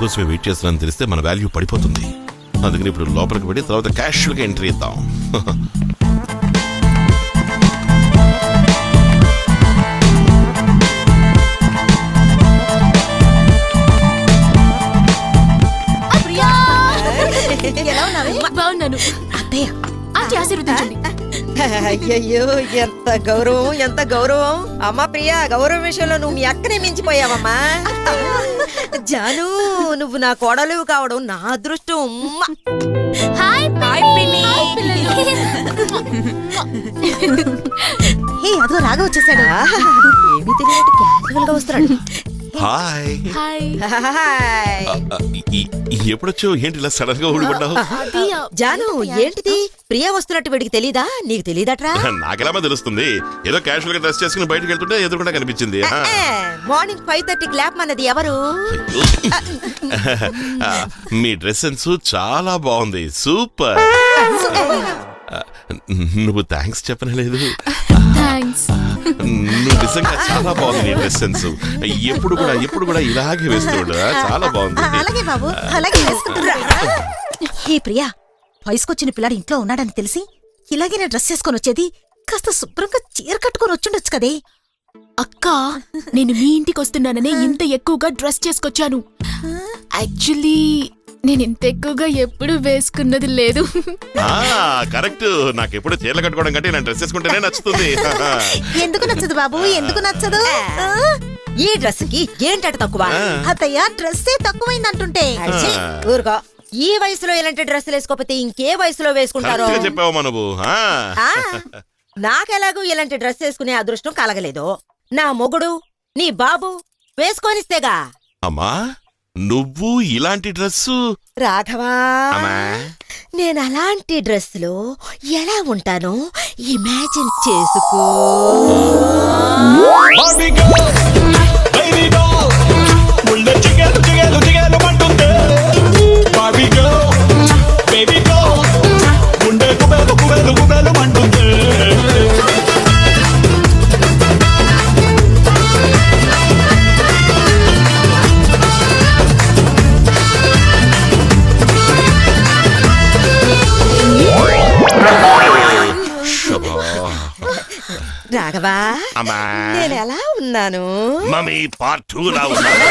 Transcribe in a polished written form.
నీకోసమే వెయిట్ చేస్తున్నానని తెలిస్తే మన వాల్యూ పడిపోతుంది. అందుకని ఇప్పుడు లోపలికి వెళ్ళి తర్వాత క్యాషువల్ గా ఎంట్రీ ఇద్దాం. బాగున్నాను అత్తయ్య, ఆంటీ ఆశీర్వదించండి. అయ్యయ్యో, ఎంత గౌరవం, ఎంత గౌరవం. అమ్మా ప్రియా, గౌరవం విషయంలో నువ్వు మీ అక్కనే మించిపోయావమ్మా. జాను, నువ్వు నా కోడలు కావడం నా అదృష్టం. హాయ్ పిన్ని. అదో రాగా వచ్చేసాడు. ఏమీ తెలియనట్టు క్యాజువల్ గా వస్తున్నాడు. హాయ్. హాయ్. ఎప్పుడొచ్చు? ఏంటి ఇలా సడన్ గా ఊడిపడ్డావు? జాను, ఏంటిది? ప్రియా వస్తున్నట్టు వీడికి తెలీదా? నీకు తెలీదట్రా? నాకెలా తెలుస్తుంది? ఏదో క్యాషువల్ గా డ్రెస్ చేసుకుని బయటకు వెళ్తుంటే ఎదురుకుండా కనిపించింది. మార్నింగ్ 5:30 ల్యాప్ అన్నది ఎవరు? మీ డ్రెస్ సెన్స్ చాలా బాగుంది, సూపర్. నువ్వు థ్యాంక్స్ చెప్పనలేదు. నువ్వు నిజంగా చాలా బాగుంది నీ డ్రెస్ సెన్స్. ఎప్పుడు కూడా ఇలాగే వేస్తుండ, చాలా బాగుంది. అలాగే బాబు, అలాగే వేసుకుంటున్నా. హే ప్రియా, వయసుకొచ్చిన పిల్లాడు ఇంట్లో ఉన్నాడని తెలిసి ఇలాగే నా డ్రెస్ చేసుకొని వచ్చేది. కాస్త శుభ్రంగా చీర కట్టుకొని వచ్చుండొచ్చు కదే. అక్క, నేను మీ ఇంటికి వస్తున్నాననే ఇంత ఎక్కువగా డ్రెస్ చేసుకొచ్చాను. యాక్చువల్లీ నేను ఇంత ఎక్కువగా ఎప్పుడు వేసుకున్నది లేదు. కరెక్ట్. నాకు ఎప్పుడు చీరలు కట్టుకోవడం కంటే నేను డ్రెస్ వేసుకుంటేనే నచ్చుతుంది. ఎందుకు నచ్చదు బాబు, ఎందుకు నచ్చదు? ఈ డ్రెస్ కి ఏంటట తక్కువ? అత్తయ్య, డ్రెస్సే తక్కువైందంటుంటే. ఊరుకో. ఈ వయసులో ఇలాంటి డ్రెస్సులు వేసుకోకపోతే ఇంకే వయసులో వేసుకుంటారో? చెప్పావా నువ్వు? నాకెలాగూ ఇలాంటి డ్రెస్ వేసుకునే అదృష్టం కలగలేదు. నా మొగుడు, నీ బాబు వేసుకొనిస్తేగా. అమ్మా, నువ్వు ఇలాంటి డ్రెస్సు? రాఘవా, నేను అలాంటి డ్రెస్ లో ఎలా ఉంటానో ఇమాజిన్ చేసుకో. రాఘవా, నేను ఎలా ఉన్నాను? మమ్మీ పార్ట్ 2 లా ఉన్నాను.